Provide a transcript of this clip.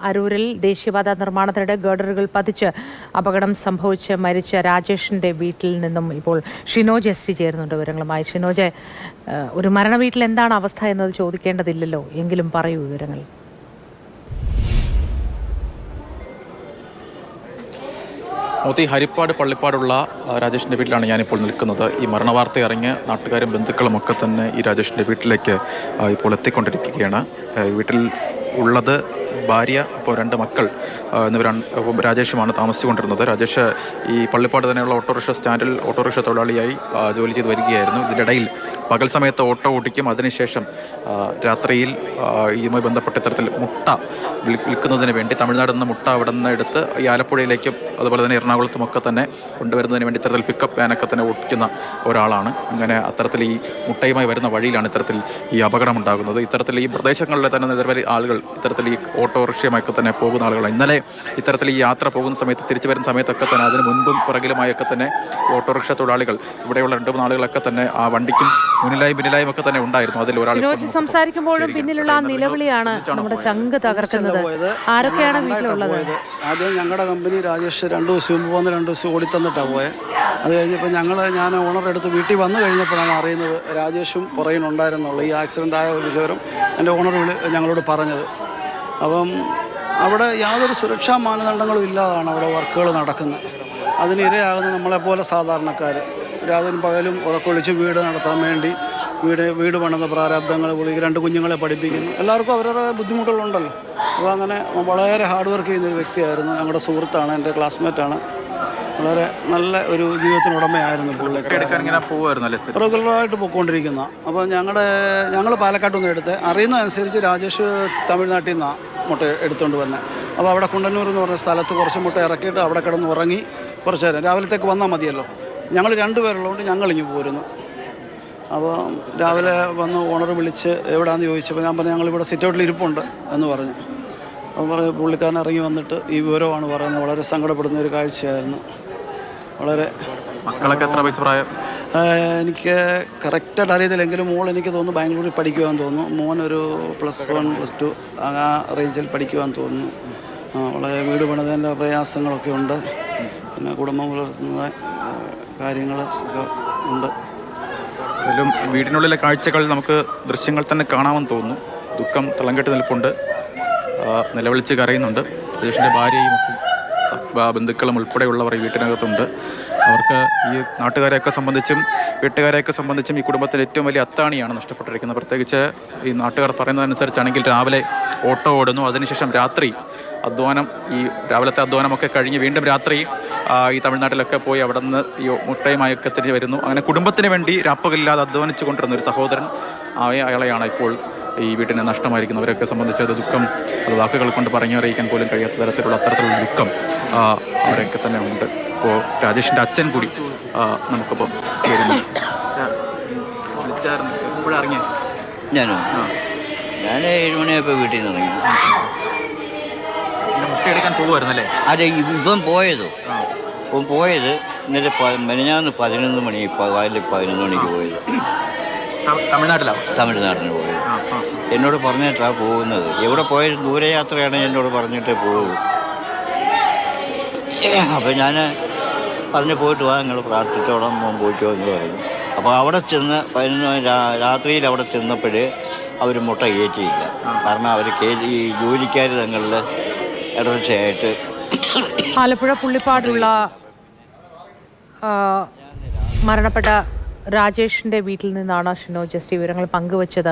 അരൂരിൽ ദേശീയപാത നിർമ്മാണത്തിനിടെ ഗർഡറുകൾ പതിച്ച് അപകടം സംഭവിച്ച് മരിച്ച രാജേഷിന്റെ വീട്ടിൽ നിന്നും ഇപ്പോൾ ഷിനോജ് എസ് ചേരുന്നുണ്ട് വിവരങ്ങളുമായി. ഷിനോജ്, ഒരു മരണ വീട്ടിൽ എന്താണ് അവസ്ഥ എന്നത് ചോദിക്കേണ്ടതില്ലല്ലോ, എങ്കിലും പറയൂ വിവരങ്ങൾ. മോത്തി, ഹരിപ്പാട് പള്ളിപ്പാടുള്ള രാജേഷിൻ്റെ വീട്ടിലാണ് ഞാനിപ്പോൾ നിൽക്കുന്നത്. ഈ മരണവാർത്ത അറിഞ്ഞ് നാട്ടുകാരും ബന്ധുക്കളും ഒക്കെ തന്നെ ഈ രാജേഷിൻ്റെ വീട്ടിലേക്ക് ഇപ്പോൾ എത്തിക്കൊണ്ടിരിക്കുകയാണ്. വീട്ടിൽ ഉള്ളത് ഭാര്യ, ഇപ്പോൾ 2 മക്കൾ എന്നിവരാണ്. രാജേഷുമാണ് താമസിച്ചുകൊണ്ടിരുന്നത്. രാജേഷ് ഈ പള്ളിപ്പാട് തന്നെയുള്ള ഓട്ടോറിക്ഷ സ്റ്റാൻഡിൽ ഓട്ടോറിക്ഷ തൊഴിലാളിയായി ജോലി ചെയ്ത് വരികയായിരുന്നു. ഇതിനിടയിൽ പകൽ സമയത്ത് ഓട്ടോ ഓടിക്കും, അതിനുശേഷം രാത്രിയിൽ ഇതുമായി ബന്ധപ്പെട്ട ഇത്തരത്തിൽ മുട്ട വിൽക്കുന്നതിന് വേണ്ടി തമിഴ്നാട് നിന്ന് മുട്ട അവിടെ നിന്ന് എടുത്ത് ഈ ആലപ്പുഴയിലേക്കും അതുപോലെ തന്നെ എറണാകുളത്തുമൊക്കെ തന്നെ കൊണ്ടുവരുന്നതിന് വേണ്ടി ഇത്തരത്തിൽ പിക്കപ്പ് വാനൊക്കെ തന്നെ ഓടിക്കുന്ന ഒരാളാണ്. അങ്ങനെ അത്തരത്തിൽ ഈ മുട്ടയുമായി വരുന്ന വഴിയിലാണ് ഇത്തരത്തിൽ ഈ അപകടം ഉണ്ടാകുന്നത്. ഇത്തരത്തിൽ ഈ പ്രദേശങ്ങളിലെ തന്നെ നിരവധി ആളുകൾ ഇത്തരത്തിൽ ഈ ഓട്ടോറിക്ഷയുമൊക്കെ തന്നെ പോകുന്ന ആളുകളാണ്. ഇന്നലെ ഇത്തരത്തിൽ ഈ യാത്ര പോകുന്ന സമയത്ത്, തിരിച്ചു വരുന്ന സമയത്തൊക്കെ തന്നെ അതിന് മുൻപും പുറകിലുമായൊക്കെ തന്നെ ഓട്ടോറിക്ഷ തൊഴിലാളികൾ, ഇവിടെയുള്ള 2-3 ആളുകളൊക്കെ തന്നെ ആ വണ്ടിക്കും മുന്നിലായും ഒക്കെ തന്നെ ഉണ്ടായിരുന്നു. അതിൽ ഒരാൾ സംസാരിക്കുമ്പോഴും പിന്നിലുള്ള നിലവിളിയാണ് നമ്മുടെ ചങ്ക് തകർക്കുന്നത്. ആരൊക്കെയാണ് വീട്ടിലുള്ളത്? ആദ്യം ഞങ്ങളുടെ കമ്പനി രാജേഷ് 2 ദിവസം മുമ്പ് വന്ന് 2 ദിവസം ഓടിത്തന്നിട്ടാണ് പോയത്. അത് കഴിഞ്ഞപ്പോൾ ഞാൻ ഓണർ എടുത്ത് വീട്ടിൽ വന്നു കഴിഞ്ഞപ്പോഴാണ് അറിയുന്നത് രാജേഷും പുറകിനുണ്ടായിരുന്നുള്ളൂ. ഈ ആക്സിഡൻ്റ് ആയ ഒരു വിവരം എൻ്റെ ഓണർ ഞങ്ങളോട് പറഞ്ഞത്. അപ്പം അവിടെ യാതൊരു സുരക്ഷാ മാനദണ്ഡങ്ങളും ഇല്ലാതാണ് അവിടെ വർക്കുകൾ നടക്കുന്നത്. അതിനിരയാകുന്ന നമ്മളെപ്പോലെ സാധാരണക്കാർ രാത്രിയും പകലും ഉറക്കൊളിച്ച് വീട് നടത്താൻ വേണ്ടി വീട് പണിത പ്രാരാബ്ദങ്ങൾ, 2 കുഞ്ഞുങ്ങളെ പഠിപ്പിക്കുന്നു. എല്ലാവർക്കും അവരുടെ ബുദ്ധിമുട്ടുകളുണ്ടല്ലോ. അപ്പോൾ അങ്ങനെ വളരെ ഹാർഡ് വർക്ക് ചെയ്യുന്നൊരു വ്യക്തിയായിരുന്നു. ഞങ്ങളുടെ സുഹൃത്താണ്, എൻ്റെ ക്ലാസ്മേറ്റാണ്. വളരെ നല്ല ഒരു ജീവിതത്തിനുടമയായിരുന്നു പുള്ളിക്ക്. റെഗുലറായിട്ട് പോയിക്കൊണ്ടിരിക്കുന്ന. അപ്പോൾ ഞങ്ങൾ പാലക്കാട്ട് നിന്ന് എടുത്ത് അറിയുന്നതനുസരിച്ച് രാജേഷ് തമിഴ്നാട്ടിൽ നിന്നാണ് മുട്ട എടുത്തുകൊണ്ട് വന്നത്. അപ്പോൾ അവിടെ കുണ്ടന്നൂർ എന്ന് പറഞ്ഞ സ്ഥലത്ത് കുറച്ച് മുട്ട ഇറക്കിയിട്ട് അവിടെ കിടന്ന് ഉറങ്ങി കുറച്ച് നേരം. രാവിലത്തേക്ക് വന്നാൽ മതിയല്ലോ. ഞങ്ങൾ 2 പേരുള്ളതുകൊണ്ട് ഞങ്ങളിങ്ങ് പോരുന്നു. അപ്പോൾ രാവിലെ വന്ന് ഓണർ വിളിച്ച് എവിടെയാണെന്ന് ചോദിച്ചപ്പോൾ ഞാൻ പറഞ്ഞു ഞങ്ങളിവിടെ സിറ്റൗട്ടിൽ ഇരിപ്പുണ്ട് എന്ന് പറഞ്ഞു. അപ്പോൾ പറഞ്ഞു പുള്ളിക്കാരൻ ഇറങ്ങി വന്നിട്ട് ഈ വിവരമാണ് പറയുന്നത്. വളരെ സങ്കടപ്പെടുന്ന ഒരു കാഴ്ചയായിരുന്നു. വളരെ മക്കളൊക്കെ എത്ര വയസ്സ് പ്രായം? എനിക്ക് കറക്റ്റായിട്ട് അറിയത്തില്ലെങ്കിലും മോൾ എനിക്ക് തോന്നുന്നു ബാംഗ്ലൂരിൽ പഠിക്കുവാൻ തോന്നുന്നു. മോനൊരു +1 +2 ആ റേഞ്ചിൽ പഠിക്കുവാൻ തോന്നുന്നു. വളരെ വീട് പണിതതിൻ്റെ പ്രയാസങ്ങളൊക്കെ ഉണ്ട്. പിന്നെ കുടുംബം പുലർത്തുന്ന കാര്യങ്ങൾ ഒക്കെ ഉണ്ട്. വീടിനുള്ളിലെ കാഴ്ചകൾ നമുക്ക് ദൃശ്യങ്ങൾ തന്നെ കാണാമെന്ന് തോന്നുന്നു. ദുഃഖം തളംകെട്ട് നിൽപ്പുണ്ട്, നിലവിളിച്ച് കരയുന്നുണ്ട്. രാജേഷിൻ്റെ ഭാര്യയും ബന്ധുക്കളും ഉൾപ്പെടെയുള്ളവർ ഈ വീട്ടിനകത്തുണ്ട്. അവർക്ക് ഈ നാട്ടുകാരെയൊക്കെ സംബന്ധിച്ചും വീട്ടുകാരെയൊക്കെ സംബന്ധിച്ചും ഈ കുടുംബത്തിൻ്റെ ഏറ്റവും വലിയ അത്താണിയാണ് നഷ്ടപ്പെട്ടിരിക്കുന്നത്. പ്രത്യേകിച്ച് ഈ നാട്ടുകാർ പറയുന്നതനുസരിച്ചാണെങ്കിൽ രാവിലെ ഓട്ടോ ഓടുന്നു, അതിനുശേഷം രാത്രി അധ്വാനം, ഈ രാവിലത്തെ അധ്വാനമൊക്കെ കഴിഞ്ഞ് വീണ്ടും രാത്രി ഈ തമിഴ്നാട്ടിലൊക്കെ പോയി അവിടെ നിന്ന് ഈ മുട്ടയുമായൊക്കെ തിരിഞ്ഞ് വരുന്നു. അങ്ങനെ കുടുംബത്തിന് വേണ്ടി രാപ്പകലില്ലാതെ അധ്വാനിച്ചു കൊണ്ടിരുന്ന ഒരു സഹോദരൻ, അയാളെയാണ് ഇപ്പോൾ ഈ വീട്ടിനെ നഷ്ടമായിരിക്കുന്നവരൊക്കെ സംബന്ധിച്ച് അത് ദുഃഖം, അത് വാക്കുകൾ കൊണ്ട് പറഞ്ഞറിയിക്കാൻ പോലും കഴിയാത്ത തരത്തിലുള്ള അത്തരത്തിലുള്ള ദുഃഖം അവരൊക്കെ തന്നെ ഉണ്ട്. ഇപ്പോൾ രാജേഷിൻ്റെ അച്ഛൻ കൂടി നമുക്കിപ്പം ചേരുന്നു. ഞാനോ? ഞാൻ 7 മണിയായപ്പോൾ വീട്ടിൽ നിന്ന് ഇറങ്ങി. മുട്ടയെടുക്കാൻ പോകുമായിരുന്നല്ലേ? അതെ, ഇവൻ പോയത് ഇന്നലെ മെനഞ്ഞാന്ന് 11 മണി, പകല് 11 മണിക്ക് പോയത്. തമിഴ്നാട്ടിന് പോയത്. എന്നോട് പറഞ്ഞിട്ടാണ് പോകുന്നത്. എവിടെ പോയാലും ദൂരയാത്രയാണ് എന്നോട് പറഞ്ഞിട്ടേ പോകും. അപ്പോൾ ഞാൻ പറഞ്ഞ് പോയിട്ട് വാ, നിങ്ങൾ പ്രാർത്ഥിച്ചോളാം, പോയിക്കോ എന്ന് പറഞ്ഞു. അപ്പോൾ അവിടെ ചെന്ന് രാത്രിയിൽ അവിടെ ചെന്നപ്പോൾ അവർ മുട്ട കയറ്റിയില്ല. കാരണം അവർ ഈ ജോലിക്കാർ തങ്ങളിൽ ഇടർച്ചയായിട്ട്. ആലപ്പുഴ പുള്ളിപ്പാടുള്ള മരണപ്പെട്ട രാജേഷിന്റെ വീട്ടിൽ നിന്നാണ് ഷിനോജ് എസ് വിവരങ്ങൾ പങ്കുവച്ചത്.